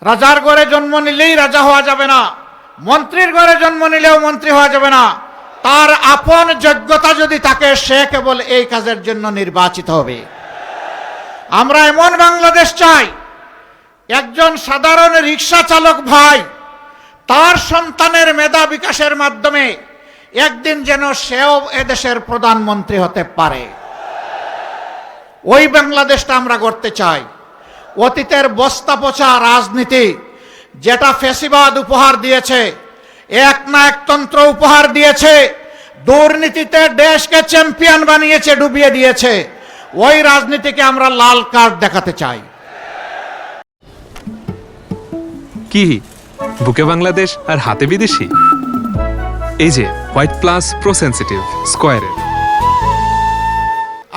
রাজার ঘরে জন্ম নিলেই রাজা হওয়া যাবে না, মন্ত্রীর ঘরে জন্ম নিলেও মন্ত্রী হওয়া যাবে না। তার আপন যোগ্যতা যদি থাকে, সে কেবল এই কাজের জন্য নির্বাচিত হবে। আমরা এমন বাংলাদেশ চাই, একজন সাধারণ রিক্সা চালক ভাই তার সন্তানের মেধা বিকাশের মাধ্যমে একদিন যেন সেও এদেশের প্রধানমন্ত্রী হতে পারে। ওই বাংলাদেশটা আমরা গড়তে চাই। অতীতের বস্তা পচা রাজনীতি, যেটা ফ্যাসিবাদ উপহার দিয়েছে, এক না একতন্ত্র উপহার দিয়েছে, দুর্নীতিতে দেশকে চ্যাম্পিয়ন বানিয়েছে, ডুবিয়ে দিয়েছে, ওই রাজনীতিকে আমরা লাল কার্ড দেখাতে চাই। কি বুকে বাংলাদেশ আর হাতে বিদেশি? এই যে হোয়াইট প্লাস প্রো সেনসিটিভ স্কয়ারের।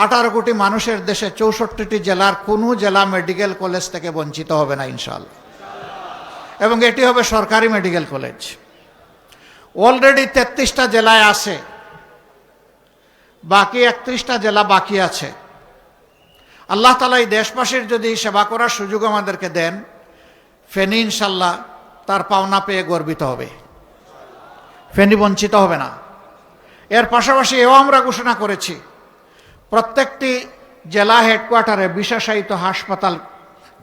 18 কোটি মানুষের দেশে 64টি জেলার কোনো জেলা মেডিকেল কলেজ থেকে বঞ্চিত হবে না ইনশাআল্লাহ, এবং এটি হবে সরকারি মেডিকেল কলেজ। অলরেডি 33টা জেলায় আছে, বাকি 31টা জেলা বাকি আছে। আল্লাহ তাআলা এই দেশবাসীর যদি সেবা করার সুযোগ আমাদেরকে দেন, ফেনী ইনশাল্লাহ তার পাওনা পেয়ে গর্বিত হবে, ফেনী বঞ্চিত হবে না। এর পাশাপাশি এও আমরা ঘোষণা করেছি, প্রত্যেকটি জেলা হেডকোয়ার্টারে বিশেষায়িত হাসপাতাল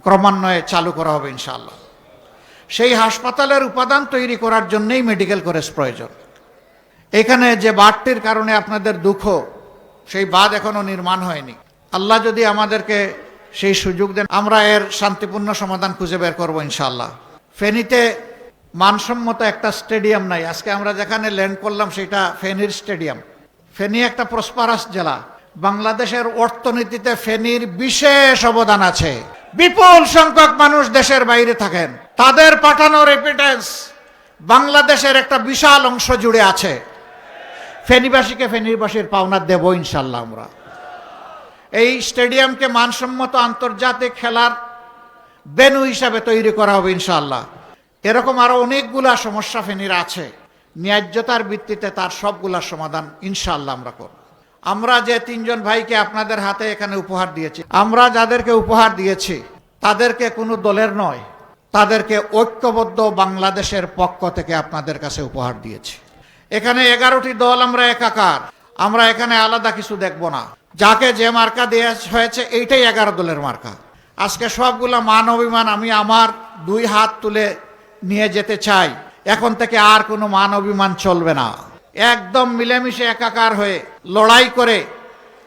ক্রমান্বয়ে চালু করা হবে ইনশাআল্লাহ। সেই হাসপাতালের উপাদান তৈরি করার জন্যই মেডিকেল কলেজ প্রয়োজন। এখানে যে বাঁধটির কারণে আপনাদের দুঃখ, সেই বাঁধ এখনো নির্মাণ হয়নি। আল্লাহ যদি আমাদেরকে সেই সুযোগ দেন, আমরা এর শান্তিপূর্ণ সমাধান খুঁজে বের করবো ইনশাআল্লাহ। ফেনীতে মানসম্মত একটা স্টেডিয়াম নাই। আজকে আমরা যেখানে ল্যান্ড করলাম সেটা ফেনীর স্টেডিয়াম। ফেনী একটা প্রসপারাস জেলা। বাংলাদেশের অর্থনীতিতে ফেনীর বিশেষ অবদান আছে। বিপুল সংখ্যক মানুষ দেশের বাইরে থাকেন, তাদের পাঠানো রেমিটেন্স বাংলাদেশের একটা বিশাল অংশ জুড়ে আছে। ফেনীবাসীকে ফেনীবাসীর পাওনা দেব ইনশাল্লাহ। আমরা এই স্টেডিয়ামকে মানসম্মত আন্তর্জাতিক খেলার ভেন্যু হিসাবে তৈরি করা হবে ইনশাআল্লাহ। এরকম আরো অনেকগুলা সমস্যা ফেনীর আছে, ন্যায্যতার ভিত্তিতে তার সবগুলার সমাধান ইনশাআল্লাহ আমরা করব। আমরা যে 3 জন ভাইকে আপনাদের হাতে এখানে উপহার দিয়েছি, আমরা যাদেরকে উপহার দিয়েছি তাদেরকে কোনো দলের নয়, তাদেরকে ঐক্যবদ্ধ বাংলাদেশের পক্ষ থেকে আপনাদের কাছে উপহার দিয়েছি। এখানে 11টি দল আমরা একাকার, আমরা এখানে আলাদা কিছু দেখব না। যাকে যে মার্কা দেওয়া হয়েছে এইটাই 11 দলের মার্কা। আজকে সবগুলা মান অভিমান আমি আমার 2 হাত তুলে নিয়ে যেতে চাই। এখন থেকে আর কোনো মান অভিমান চলবে না। একদম মিলেমিশে একাকার হয়ে লড়াই করে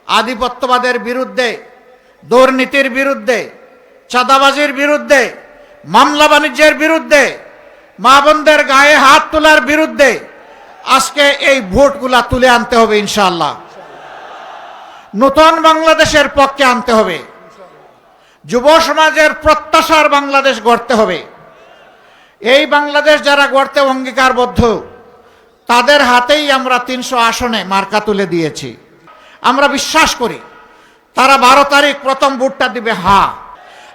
আধিপত্যবাদের বিরুদ্ধে, দুর্নীতির বিরুদ্ধে, চাঁদাবাজির বিরুদ্ধে, মামলা বাণিজ্যের বিরুদ্ধে, মা বোনদের গায়ে হাত তোলার বিরুদ্ধে আজকে এই ভোটগুলা তুলে আনতে হবে ইনশাআল্লাহ। নতুন বাংলাদেশের পক্ষে আনতে হবে। যুব সমাজের প্রত্যাশার বাংলাদেশ গড়তে হবে। এই বাংলাদেশ যারা গড়তে অঙ্গীকারবদ্ধ, তাদের হাতেই আমরা 300 আসনে মার্কা তুলে দিয়েছি। আমরা বিশ্বাস করি তারা 12 তারিখ প্রথম ভোটটা দিবে হা।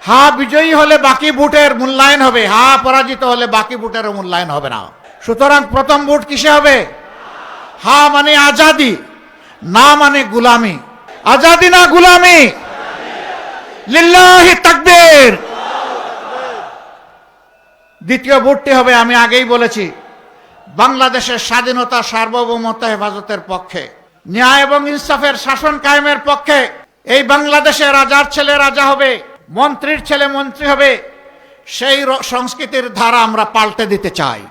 হা বিজয়ী হলে বাকি ভোটের মূল্যায়ন হবে, হা পরাজিত হলে বাকি ভোটেরও মূল্যায়ন হবে না। সুতরাং প্রথম ভোট কিসে হবে? হা মানে আজাদি, না মানে গুলামি। আজাদি না গুলামি? লিল্লাহি তাকবীর। দ্বিতীয় ভোটটি হবে, আমি আগেই বলেছি, বাংলাদেশের স্বাধীনতা, সার্বভৌমত্ব হেফাজতের পক্ষে, ন্যায় এবং ইনসাফের শাসন কায়েমের পক্ষে। এই বাংলাদেশে রাজার ছেলে রাজা হবে, মন্ত্রীর ছেলে মন্ত্রী হবে, সেই সংস্কৃতির ধারা আমরা পাল্টে দিতে চাই।